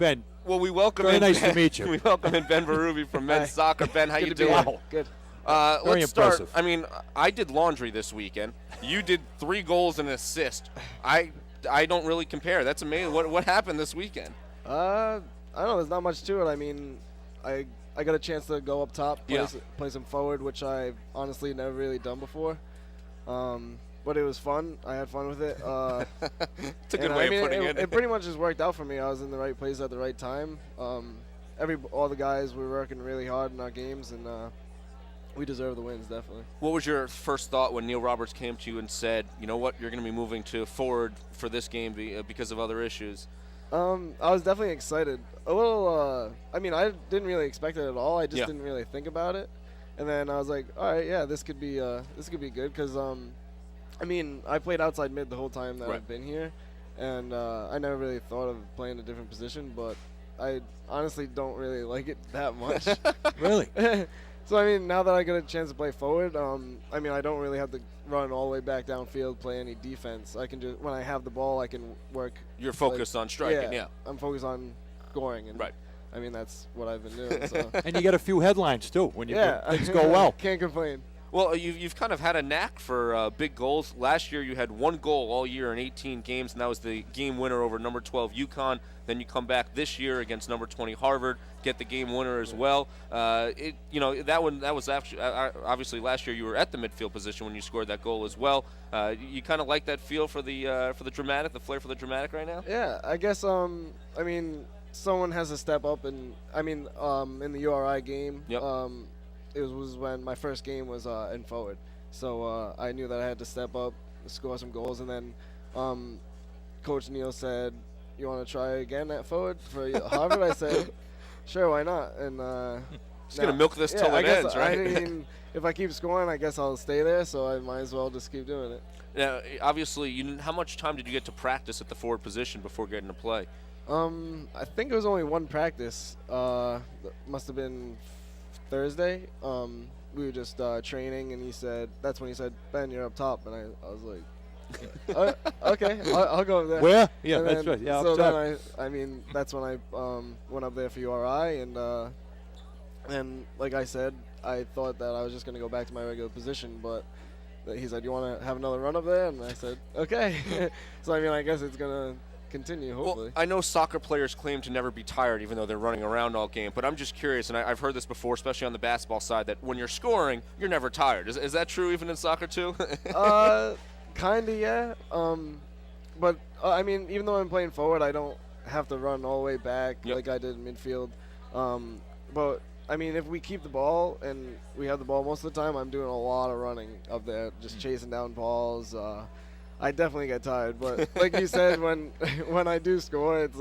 Ben. Well, we welcome Very in nice to meet you. We welcome in Ben Berube from men's soccer. Ben, how you doing? Wow. Good. Very Let's start. impressive. I mean, I did laundry this weekend. You did 3 goals and an assist. I don't really compare. That's amazing. What happened this weekend? I don't know. There's not much to it. I mean, I got a chance to go up top, play some forward, which I've honestly never really done before. But it was fun. I had fun with it. It's a good way of putting it. It pretty much just worked out for me. I was in the right place at the right time. All the guys were working really hard in our games, and we deserve the wins, definitely. What was your first thought when Neil Roberts came to you and said, you know what, you're going to be moving to forward for this game because of other issues? I was definitely excited. A little. I mean, I didn't really expect it at all. I just didn't really think about it, and then I was like, all right, yeah, this could be good because I mean, I played outside mid the whole time that I've been here, and I never really thought of playing a different position, but I honestly don't really like it that much. Really? So, I mean, now that I get a chance to play forward, I mean, I don't really have to run all the way back downfield, play any defense. I can just, when I have the ball, I can work. You're focused on striking, yeah. I'm focused on scoring. And I mean, that's what I've been doing. So. And you get a few headlines, too, when things go well. Can't complain. Well, you've kind of had a knack for big goals. Last year you had 1 goal all year in 18 games, and that was the game winner over number 12 UConn. Then you come back this year against number 20 Harvard, get the game winner as well. That was actually, obviously last year you were at the midfield position when you scored that goal as well. You kind of like that feel for the dramatic, the flair for the dramatic right now? Yeah, I guess. I mean, someone has to step up, and I mean, in the URI game. Yep. It was when my first game was in forward. So I knew that I had to step up, score some goals, and then Coach Neal said, you want to try again at forward for Harvard? I said, sure, why not? And just going to milk this till it ends, right? I mean, if I keep scoring, I guess I'll stay there, so I might as well just keep doing it. Now, obviously, how much time did you get to practice at the forward position before getting to play? I think it was only one practice. Must have been Thursday. We were just training, and that's when he said, Ben, you're up top. And I was like, okay, I'll go over there. Where? Yeah, and that's then, right. Yeah, so up top. then I mean, that's when I went up there for URI, and like I said, I thought that I was just going to go back to my regular position, but he said, you want to have another run up there? And I said, okay. So, I mean, I guess it's going to continue, hopefully. Well, I know soccer players claim to never be tired even though they're running around all game, but I'm just curious, and I've heard this before, especially on the basketball side, that when you're scoring, you're never tired. Is that true even in soccer too? Kind of, yeah. But, I mean, even though I'm playing forward, I don't have to run all the way back like I did in midfield. But, I mean, if we keep the ball and we have the ball most of the time, I'm doing a lot of running up there, just chasing down balls. I definitely get tired, but like you said, when I do score, it's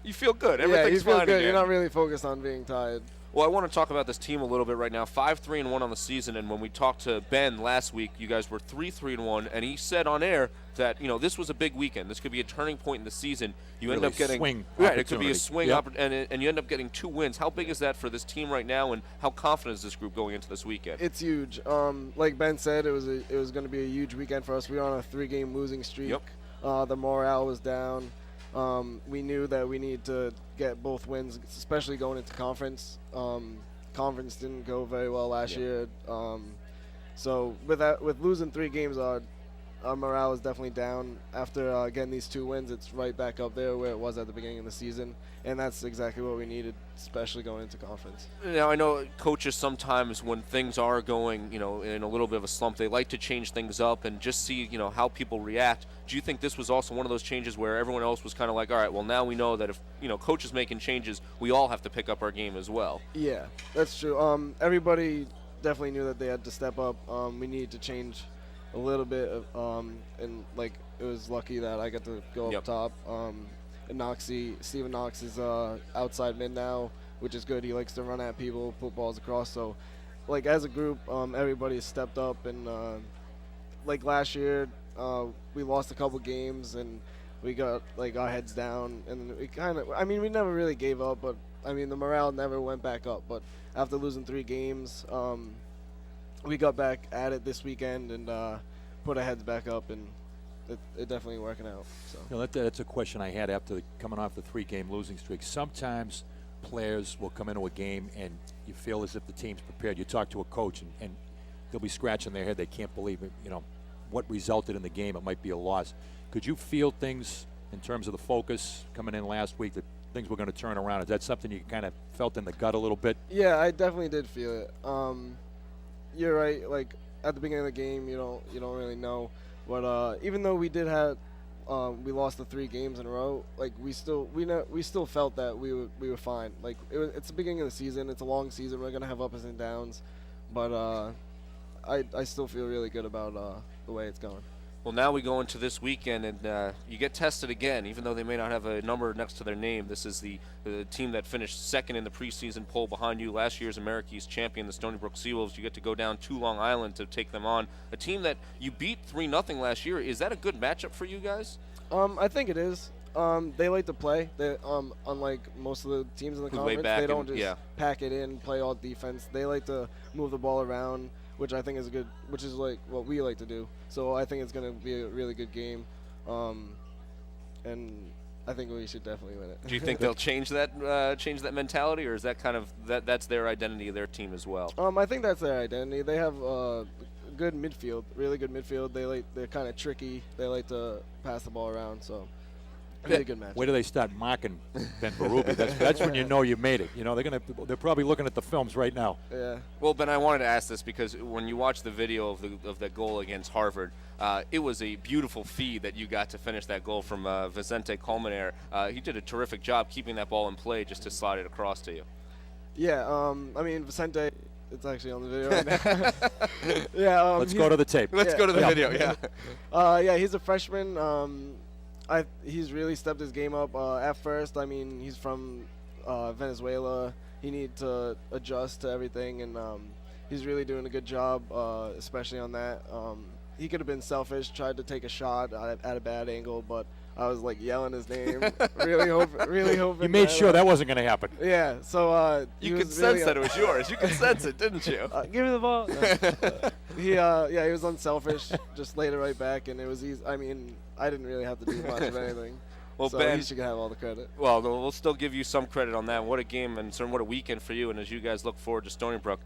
you feel good. Everything's you feel fine good. again. You're not really focused on being tired. Well, I want to talk about this team a little bit right now. 5-3-1 on the season, and when we talked to Ben last week, you guys were 3-3-1, and he said on air that this was a big weekend. This could be a turning point in the season. You really end up getting swing it could be a swing yep. and you end up getting 2 wins. How big is that for this team right now, and how confident is this group going into this weekend? It's huge. Like Ben said, it was going to be a huge weekend for us. We were on a 3-game losing streak. Yep. The morale was down. We knew that we needed to get both wins, especially going into conference. Conference didn't go very well last year. So with losing 3 games, our morale is definitely down. After getting these 2 wins, it's right back up there where it was at the beginning of the season, and that's exactly what we needed, especially going into conference. Now, I know coaches sometimes when things are going, in a little bit of a slump, they like to change things up and just see, how people react. Do you think this was also one of those changes where everyone else was kind of like, all right, well, now we know that if, coach is making changes, we all have to pick up our game as well? Yeah, that's true. Everybody definitely knew that they had to step up. We needed to change a little bit and like it was lucky that I got to go up top. And Steven Knox is outside mid now, which is good. He likes to run at people, put balls across. So, like as a group, everybody stepped up. And like last year, we lost a couple games and we got like our heads down. And we never really gave up, but I mean the morale never went back up. But after losing 3 games, we got back at it this weekend and put our heads back up, and it definitely working out. So. You know, that's a question I had after coming off the 3-game losing streak. Sometimes players will come into a game and you feel as if the team's prepared. You talk to a coach and they'll be scratching their head. They can't believe it, you know, what resulted in the game. It might be a loss. Could you feel things in terms of the focus coming in last week that things were going to turn around? Is that something you kind of felt in the gut a little bit? Yeah, I definitely did feel it. You're right. Like at the beginning of the game, you don't really know. But even though we did have we lost the 3 games in a row, like we still felt that we were fine. Like it's the beginning of the season. It's a long season. We're gonna have ups and downs, but I still feel really good about the way it's going. Well, now we go into this weekend, and you get tested again, even though they may not have a number next to their name. This is the team that finished second in the preseason poll behind you. Last year's American East champion, the Stony Brook Seawolves. You get to go down to Long Island to take them on. A team that you beat 3-0 last year. Is that a good matchup for you guys? I think it is. They like to play. They unlike most of the teams in the conference, they don't just pack it in, play all defense. They like to move the ball around, which I think is which is like what we like to do. So I think it's going to be a really good game, and I think we should definitely win it. Do you think they'll change that mentality, or is that kind of that's their identity of their team as well? I think that's their identity. They have good midfield, really good midfield. They're kind of tricky. They like to pass the ball around. So. Really good match. Where do they start mocking Ben Berube? That's when you know you made it. You know they're probably looking at the films right now. Yeah. Well, Ben, I wanted to ask this because when you watch the video of that goal against Harvard, it was a beautiful feed that you got to finish that goal from Vicente Colmenaire. He did a terrific job keeping that ball in play just to slide it across to you. Yeah. I mean Vicente. It's actually on the video right now. Yeah. Let's go to the tape. Let's go to the video. Yeah. Yeah. He's a freshman. He's really stepped his game up. At first, I mean, he's from Venezuela. He needs to adjust to everything, and he's really doing a good job, especially on that. He could have been selfish, tried to take a shot at a bad angle, but I was like yelling his name, really hoping. You made sure that wasn't going to happen. Yeah, so you could sense that it was yours. You could sense it, didn't you? Give me the ball. No. He was unselfish, just laid it right back, and it was easy. I mean, I didn't really have to do much of anything. Well, so Ben, he should have all the credit. Well, we'll still give you some credit on that. What a game and what a weekend for you. And as you guys look forward to Stony Brook,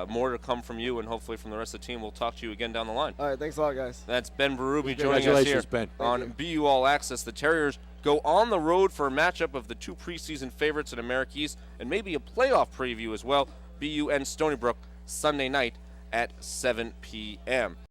more to come from you and hopefully from the rest of the team. We'll talk to you again down the line. All right, thanks a lot, guys. That's Ben Berube joining us here Ben. on BU All Access. The Terriers go on the road for a matchup of the 2 preseason favorites in America East and maybe a playoff preview as well. BU and Stony Brook Sunday night at 7 p.m.